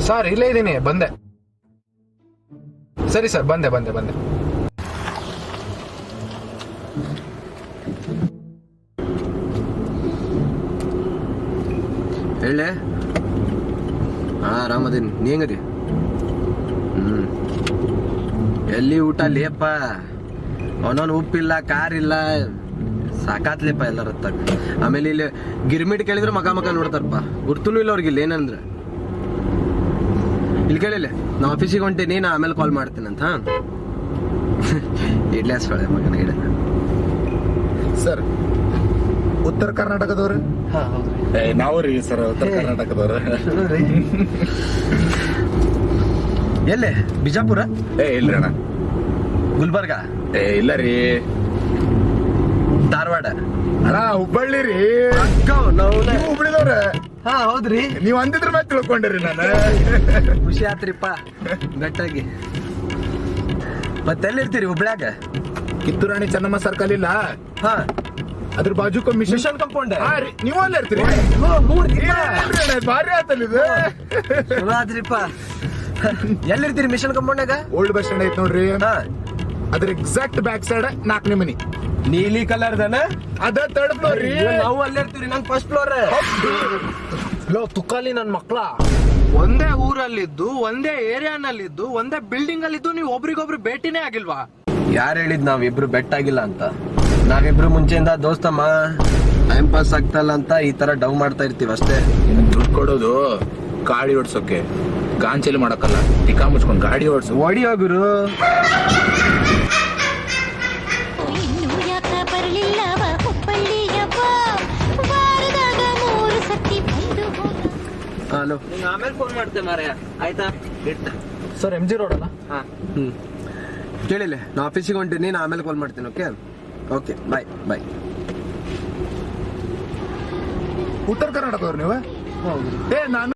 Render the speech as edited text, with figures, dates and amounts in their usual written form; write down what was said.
Sir ಇಲ್ಲೇ ಇದ್ದೀನಿ, ಬಂದೆ. ಸರಿ ಸರ್, ಬಂದೆ. ಹೇಳೆ. ಆರಾಮದೀನಿ, ನೀ ಹೆಂಗದಿ? ಎಲ್ಲಿ ಊಟ ಲೇಪ, ಅವನವನು ಉಪ್ಪಿಲ್ಲ, ಕಾರ್ ಇಲ್ಲ, ಸಾಕಾತ್ಲೇಪ ಎಲ್ಲರ ಹತ್ತಾಗ. ಆಮೇಲೆ ಇಲ್ಲಿ ಗಿರ್ಮಿಟ್ ಕೇಳಿದ್ರೆ ಮಗ ನೋಡ್ತಾರಪ್ಪ, ಗುರ್ತೂ ಇಲ್ಲ ಅವ್ರಿಗೆ ಇಲ್ಲಿ ಏನಂದ್ರೆ. ಇಲ್ಲಿ ಕೇಳಿಲ್ಲ, ನಾ ಆಫೀಸಿಗೆ ಹೊಂಟೀನಿ, ನಾ ಆಮೇಲೆ ಕಾಲ್ ಮಾಡ್ತೀನಂತ. ಇಡ್ಲೇ ಸೊಳ್ಳೆ ಮಗನ ಗಿಡ. ಸರ್ ಉತ್ತರ ಕರ್ನಾಟಕದವ್ರು? ನಾವು ರೀ ಸರ್, ಉತ್ತರ ಕರ್ನಾಟಕದವ್ರು. ಎಲ್ಲೇ? ಬಿಜಾಪುರ? ಇಲ್ರಿ ಅಣ್ಣ. ಗುಲ್ಬರ್ಗ? ಇಲ್ಲ ರೀ. ಧಾರವಾಡ? ಅಣ್ಣ ಹುಬ್ಬಳ್ಳಿ ರೀ. ಹುಬ್ಳಿದವ್ರ? ಹಾ ಹೌದ್ರಿ. ನೀವ್ ಅಂದಿದ್ರ ಮೇಲೆ ತಿಳ್ಕೊಂಡಿರಿ ನಾನು. ಖುಷಿ ಆತ್ರಿಪ್ಪ ಗಟ್ಟಾಗಿ. ಮತ್ತೆಲ್ಲಿರ್ತೀರಿ ಹುಬ್ಳ್ಯಾಗ? ಕಿತ್ತೂರಾಣಿ ಚೆನ್ನಮ್ಮ ಸರ್ಕಲ್ ಇಲ್ಲ, ಹಾ ಅದ್ರ ಬಾಜುಕ ಮಿಷನ್ ಕಂಪೌಂಡ್. ನೀವು ಅಲ್ಲ ಇರ್ತೀರಿ? ಭಾರಿ ಆತಲ್ಲ ಇದು. ಆದ್ರಿಪ್ಪ. ಎಲ್ಲಿರ್ತೀರಿ ಮಿಷನ್ ಕಂಪೌಂಡ್ನಾಗ? ಓಲ್ಡ್ ಬಸ್ ಸ್ಟ್ಯಾಂಡ್ ಐತ್ ನೋಡ್ರಿ, ಹಾ ಅದ್ರ ಎಕ್ಸಾಕ್ಟ್ ಬ್ಯಾಕ್ ಸೈಡ್ 4ನೇ ಮನಿ. ನೀಲಿ ಕಲರ್ ದನ ಅದ ಥರ್ಡ್ ಫ್ಲೋರ್ ರೀ. ನಾವು ಅಲ್ಲೇ ಇರ್ತೀವಿ, ನಂಗೆ ಫಸ್ಟ್ ಫ್ಲೋರ್. ಲೋ ತುಕಾಲಿ ನನ್ ಮಕ್ಳ, ಒಂದೇ ಊರಲ್ಲಿದ್ದು, ಒಂದೇ ಏರಿಯಾನಲ್ಲಿದ್ದು, ಒಂದೇ ಬಿಲ್ಡಿಂಗ್ ಅಲ್ಲಿದ್ದು ನೀವು ಒಬ್ರಿಗೊಬ್ರು ಭೇಟಿನೇ ಆಗಿಲ್ವಾ? ಯಾರು ಹೇಳಿದ್ ನಾವಿಬ್ರು ಬೆಟ್ ಆಗಿಲ್ಲ ಅಂತ? ನಾವಿಬ್ರು ಮುಂಚೆಯಿಂದ ದೋಸ್ತಮ್ಮ, ಟೈಮ್ ಪಾಸ್ ಆಗ್ತಲ್ಲ ಅಂತ ಈ ತರ ಡವ್ ಮಾಡ್ತಾ ಇರ್ತೀವಿ ಅಷ್ಟೇ. ದುಡ್ಡು ಕೊಡೋದು ಗಾಡಿ ಓಡ್ಸೋಕೆ, ಗಾಂಚಲಿ ಮಾಡಕ್ಕಲ್ಲ. ಟಿಕಾ ಮುಚ್ಕೊಂಡು ಗಾಡಿ ಓಡ್ಸು. ಓಡಿ ಹೋಗುರು. ಹಲೋ, ಆಮೇಲೆ ಫೋನ್ ಮಾಡ್ತೇವೆ ಮಾರಾಯ, ಆಯ್ತಾ? ಸರ್ MG ರೋಡ್ ಅಲ್ಲ? ಕೇಳಿಲ್ಲ, ನಾ ಆಫೀಸಿಗೆ ಹೊಂಟೀನಿ, ನಾ ಆಮೇಲೆ ಕಾಲ್ ಮಾಡ್ತೀನಿ. ಓಕೆ ಓಕೆ, ಬಾಯ್. ಉತ್ತರ ಕರ್ನಾಟಕದವ್ರು ನೀವು? ನಾನು